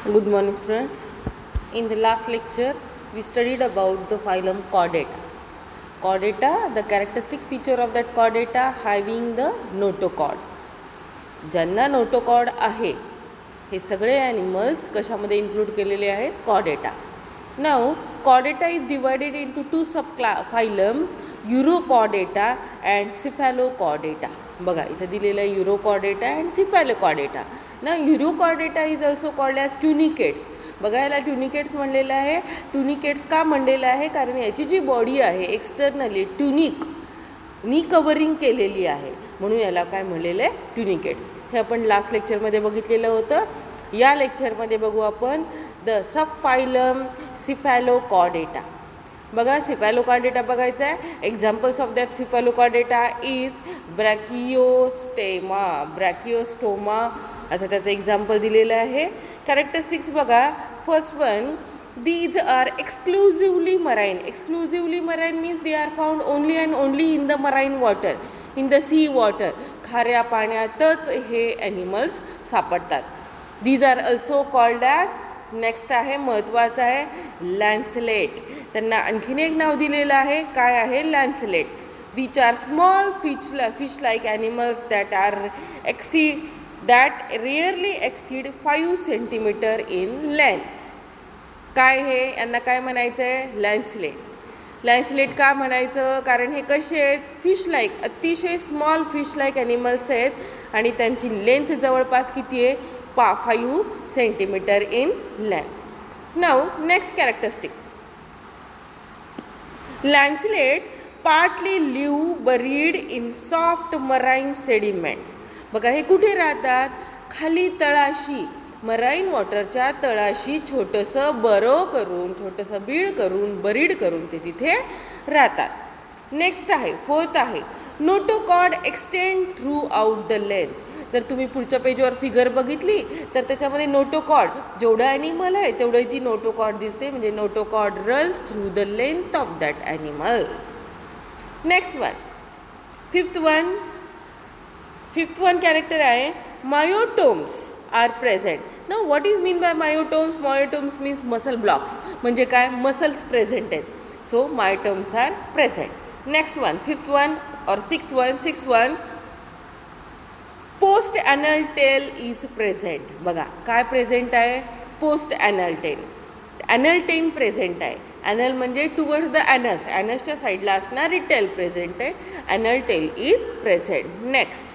Good morning, students. In the last lecture, we studied about the phylum Chordata. Chordata, the characteristic feature of that chordata having the notochord. ज्यांना notochord आहे हे सगळे animals कशामध्ये include केलेले आहेत Chordata. Now Chordata is divided into two sub phylum Urochordata and Cephalochordata. बघा इथं दिलेलं आहे युरोकॉर्डेटा अँड सिफॅलोकॉर्डेटा. ना Urochordata is also called as tunicates. बघा याला ट्युनिकेट्स म्हणलेलं आहे. ट्युनिकेट्स का म्हणलेलं आहे कारण याची जी बॉडी आहे एक्सटर्नली ट्युनिक नी कवरिंग केलेली आहे म्हणून याला काय म्हणलेलं आहे ट्युनिकेट्स. हे आपण लास्ट लेक्चरमध्ये बघितलेलं होतं. या लेक्चरमध्ये बघू आपण द सब फायलम सिफॅलोकॉर्डेटा. बघा सिफॅलोकॉर्डेटा बघायचा आहे. एक्झाम्पल्स ऑफ दॅट सिफॅलोकॉर्डेटा इज ब्रॅकिओस्टोमा असं त्याचं एक्झाम्पल दिलेलं आहे. कॅरेक्टरिस्टिक्स बघा. First one, these are exclusively marine. Exclusively marine means they are found only and only in the marine water, in the sea water. खाऱ्या पाण्यातच हे ॲनिमल्स सापडतात. these are also called as, next आहे महत्त्वाचं आहे लॅन्सलेट. त्यांना आणखीन एक नाव दिलेलं आहे. काय आहे lancelet. Which are small fish like animals that rarely exceed 5 centimeter in length. काय हे यांना काय म्हणायचं आहे लॅन्सलेट. लॅन्सलेट का म्हणायचं कारण हे कसे आहेत फिश लाईक, अतिशय स्मॉल फिश लाईक ॲनिमल्स आहेत आणि त्यांची लेंथ जवळपास किती आहे 5 centimetre in length. Now next characteristic, lancelet partly live buried in soft marine sediments. बघा हे कुठे राहतात खाली तळाशी, मराईन वॉटरच्या तळाशी छोटंसं बरो करून छोटंसं बीड करून बरीड करून ते तिथे राहतात. नेक्स्ट आहे फोर्थ आहे notochord extend through out the length. जर तुम्ही पुढच्या पेजवर फिगर बघितली तर त्याच्यामध्ये नोटोकॉर्ड जेवढं ॲनिमल आहे तेवढं ती नोटोकॉर्ड दिसते. म्हणजे notochord runs through the length of that animal. Next one, fifth one character आहे मायोटोम्स आर प्रेझेंट. ना what is mean by myotomes. Myotomes means muscle blocks. म्हणजे काय मसल्स प्रेझेंट आहेत. So myotomes are present. Next one, fifth one और sixth one post anal tail is present. बघा काय present आहे post anal tail. Anal tail present आहे. Anal म्हणजे towards the anus, ॲनसच्या साईडला असणारी टेल प्रेझेंट आहे. Anal tail is present. Next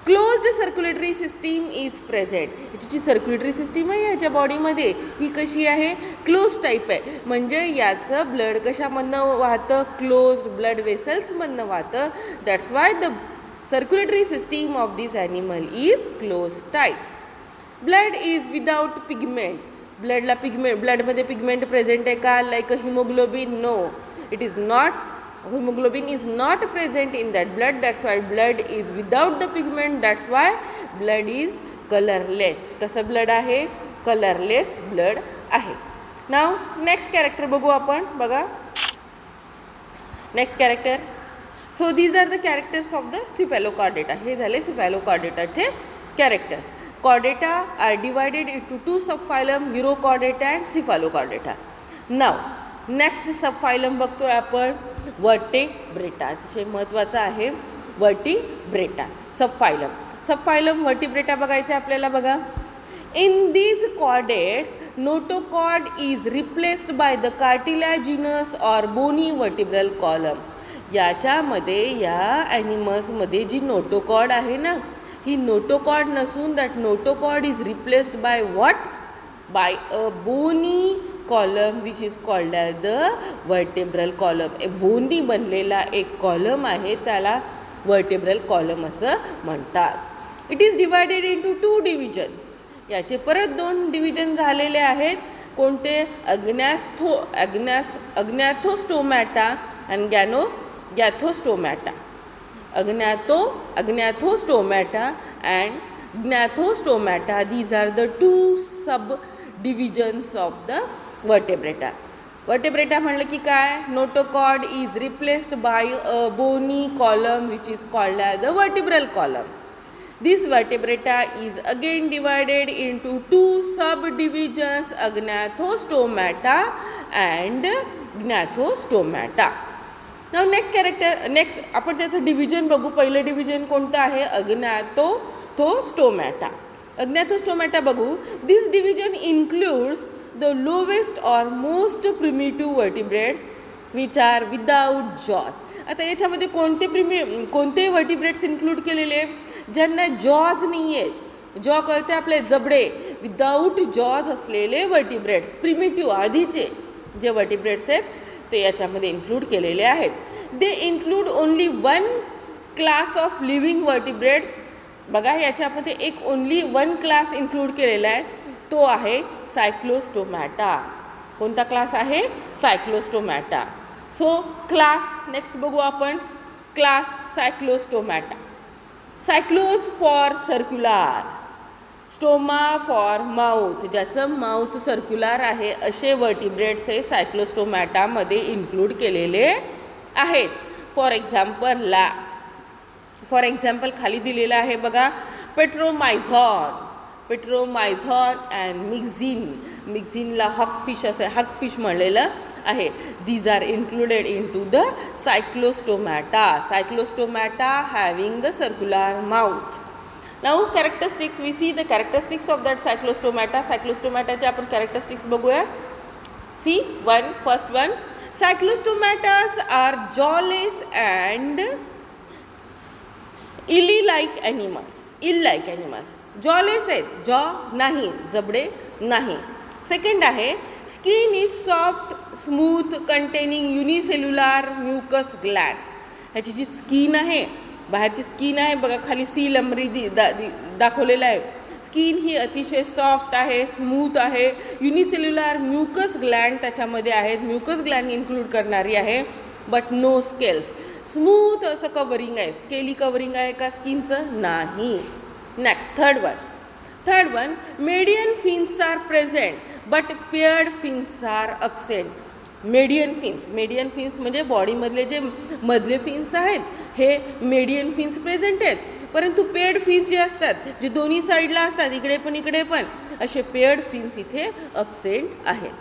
closed circulatory system is present. याची जी सर्क्युलेटरी सिस्टीम आहे याच्या बॉडीमध्ये ही कशी आहे क्लोज टाईप आहे. म्हणजे याचं ब्लड कशामधनं वाहतं क्लोज्ड ब्लड वेसल्समधनं वाहतं. That's why the circulatory system of this animal is close type. Blood is without pigment. ब्लडमध्ये पिगमेंट प्रेझेंट आहे का like a haemoglobin. No, it is not. Hemoglobin is not present in that blood. That's why blood is without the pigment. That's why blood is colorless. कसं blood आहे colourless blood आहे. Now next character बघू आपण. बघा next character. So these are the characters of the Cephalochordata. हे झाले सिफॅलोकॉर्डेटाचे characters. Chordata are divided into two sub phylum Urochordata and Cephalochordata. Now next sub phylum बघतोय आपण वर्टेब्रेटा. अतिशय महत्त्वाचा आहे वर्टिब्रेटा सब फायलम वर्टिब्रेटा बघायचं आहे आपल्याला. बघा in these chordates notochord is replaced by the cartilaginous or bony vertebral column. याच्यामध्ये या ॲनिमल्समध्ये जी नोटोकॉर्ड आहे ना ही नोटोकॉर्ड नसून that notochord is replaced by what by a bony column which is called as the vertebral column. Bony बनलेला एक कॉलम आहे त्याला वर्टेब्रल कॉलम असं म्हणतात. It is divided into 2 divisions. याचे परत 2 डिव्हिजन झालेले आहेत. कोणते Agnathostomata and गॅथोस्टोमॅटा. अग्नॅथोस्टोमॅटा and Gnathostomata. These are the 2 sub divisions of the Vertebrata. Vertebrata म्हणलं की काय notochord is replaced by a bony column which is called as the vertebral column. This vertebrata is again divided into two subdivisions, agnathostomata and gnathostomata. Now next आपण त्याचं division बघू. पहिलं division कोणतं आहे? अग्नाथोस्टोमॅटा. अग्नाथोस्टोमॅटा बघू. दिस डिव्हिजन इन्क्लूड्स द लोवेस्ट और most primitive vertebrates which are without jaws. आता याच्यामध्ये कोणते वर्टिब्रेट्स इन्क्लूड केलेले? ज्यांना जॉज नाही आहेत. जॉ कळते आपले जबडे. विदाऊट जॉज असलेले वर्टिब्रेट्स, प्रिमिटिव्ह आधीचे जे वर्टिब्रेट्स आहेत ते याच्यामध्ये इन्क्लूड केलेले आहेत. They include only one class of living vertebrates. बघा याच्यामध्ये एक ओनली वन क्लास इन्क्लूड केलेला आहे, तो आहे सायक्लोस्टोमॅटा. कोणता क्लास आहे? सायक्लोस्टोमॅटा. सो क्लास नेक्स्ट बघू आपण. Class Cyclostomata. Cyclos for circular, stoma for mouth, ज्याचं माउथ सर्क्युलर आहे असे वर्टिब्रेट्स हे सायक्लोस्टोमॅटामध्ये इन्क्लूड केलेले आहेत. फॉर एक्झाम्पल खाली दिलेलं आहे बघा. पेट्रोमायझॉन अँड मिक्झिनला हकफिश म्हणलेलं आहे. These are included in to the Cyclostomata having the circular mouth. Now characteristics, we see the characteristics of that Cyclostomata. सायक्लोस्टोमॅटाचे आपण कॅरेक्टरिस्टिक्स बघूया. See first one. Cyclostomatas are jawless and eel like animals. Jawless आहेत, jaw नाही, जबडे नाही. Second आहे skin is soft smooth containing unicellular mucus gland. ह्याची जी स्किन आहे, बाहेरची स्किन आहे बघा, खाली सी लंबरी दाखवलेलं आहे. स्किन ही अतिशय सॉफ्ट आहे, स्मूथ आहे. युनिसेल्युलर म्युकस ग्लॅन्ड त्याच्यामध्ये आहेत, म्युकस ग्लॅन्ड इन्क्लूड करणारी आहे. But no scales. स्मूथ असं कवरिंग आहे, स्केली कवरिंग आहे का स्किनचं? नाही. Next third one median fins are present but paired fins are absent. Median fins म्हणजे बॉडीमधले जे मधले फिन्स आहेत हे मेडियन फिन्स प्रेझेंट आहेत, परंतु पेअर्ड फिन्स जे असतात, जे दोन्ही साईडला असतात, इकडे पण असे पेअर्ड फिन्स इथे अब्सेंट आहेत.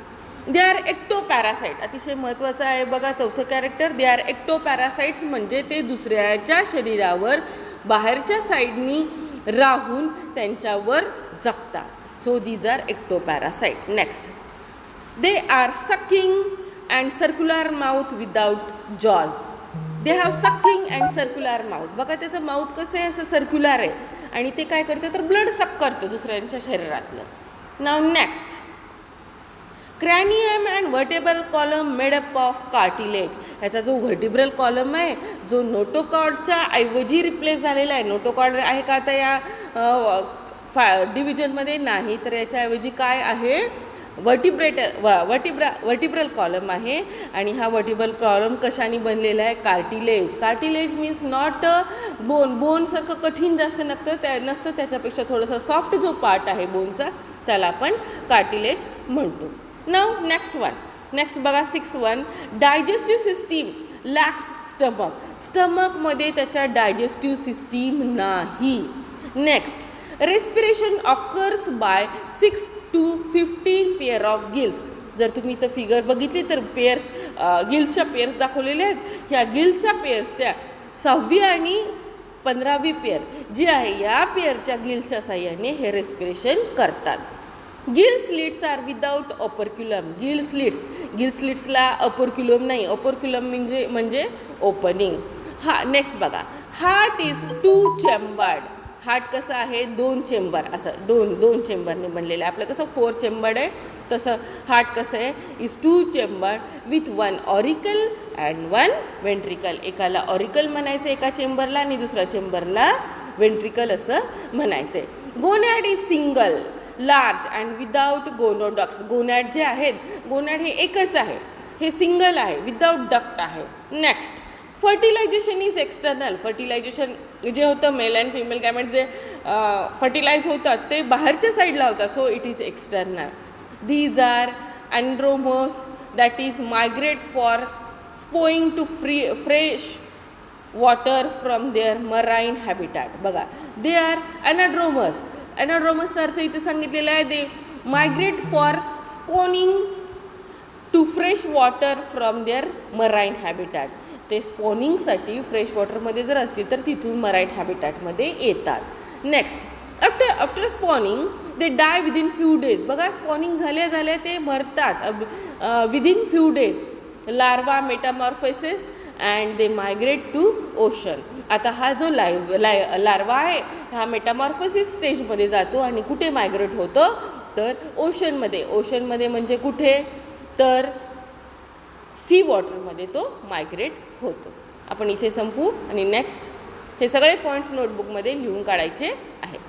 They are ectoparasite. अतिशय महत्त्वाचं आहे बघा चौथं कॅरेक्टर. दे आर एक्टोपॅरासाइट्स म्हणजे ते दुसऱ्याच्या शरीरावर बाहेरच्या साईडनी राहून त्यांच्यावर जगतात. So these are ectoparasite. Next, they are sucking and circular mouth without jaws. They have sucking and circular mouth. बघा त्याचं माउथ कसं आहे, असं सर्क्युलर आहे आणि ते काय करतं तर ब्लड सक करतं दुसऱ्यांच्या शरीरातलं. Now next, cranium and vertebral column made up of cartilage. ह्याचा जो व्हर्टिब्रल कॉलम आहे जो नोटोकॉर्डच्या ऐवजी रिप्लेस झालेला आहे. नोटोकॉर्ड आहे का आता या डिव्हिजनमध्ये? नाही. तर याच्याऐवजी काय आहे? वर्टिब्रल कॉलम आहे. आणि हा वर्टिब्रल कॉलम कशाने बनलेला आहे? कार्टिलेज मीन्स नॉट बोनसारखं कठीण जास्त नसतं, त्याच्यापेक्षा थोडंसं सॉफ्ट जो पार्ट आहे बोनचा त्याला आपण कार्टिलेज म्हणतो. नाव नेक्स्ट बघा 6 वन. डायजेस्टिव्ह सिस्टीम लॅक्स स्टमकमध्ये त्याच्या डायजेस्टिव्ह सिस्टीम नाही. Next, respiration occurs by 6 to 15 pair of gills. जर तुम्ही इथं फिगर बघितली तर गिल्सच्या पेअर्स दाखवलेल्या आहेत. ह्या गिल्सच्या पेअर्सच्या 6वी आणि 15वी पेअर जी आहे या पेअरच्या गिल्सच्या साह्याने हे रेस्पिरेशन करतात. Gill slits are without operculum. Gill स्लिट्सला ऑपरक्युलम नाही. ऑपरक्युलम म्हणजे ओपनिंग. नेक्स्ट बघा, हार्ट इज 2 चेंबर्ड. हार्ट कसं आहे? 2 चेंबर, असं दोन चेंबरने बनलेलं आहे. आपलं कसं 4 चेंबर्ड आहे तसं हार्ट कसं आहे? Is 2 chambered with 1 auricle and 1 ventricle. एकाला ऑरिकल म्हणायचं एका चेंबरला आणि दुसऱ्या चेंबरला वेंट्रिकल असं म्हणायचं आहे. Gonad is single large and without gonoducts. Gonad जे आहेत, गोनॅड हे एकच आहे, हे सिंगल आहे, विदाउट डक्ट आहे. Next, fertilisation is external. Fertilisation जे होतं मेल अँड फिमेल गॅमेट जे फर्टिलाइज होतात ते बाहेरच्या साईडला होतात. So it is external. These are anadromous that is migrate for spawning to fresh water from their marine habitat. बघा, दे आर ॲनाड्रोमस. ॲनाड्रोमसचा अर्थ इथे सांगितलेला आहे, दे migrate for spawning to fresh water from their marine habitat. ते स्पॉनिंगसाठी fresh वॉटरमध्ये जर असतील तर तिथून मराईन हॅबिटॅटमध्ये येतात. Next, after spawning they die within few days. बघा, स्पॉनिंग झाल्या ते मरतात within few days. Larva metamorphosis and they migrate to ocean. आता हा जो लार्वा आहे हा मेटामॉर्फोसिस स्टेजमध्ये जातो आणि कुठे मायग्रेट होतो तर ओशनमध्ये. ओशनमध्ये म्हणजे कुठे तर सी वॉटरमध्ये तो मायग्रेट होतो. आपण इथे संपू आणि नेक्स्ट हे सगळे पॉईंट्स नोटबुकमध्ये लिहून काढायचे आहेत.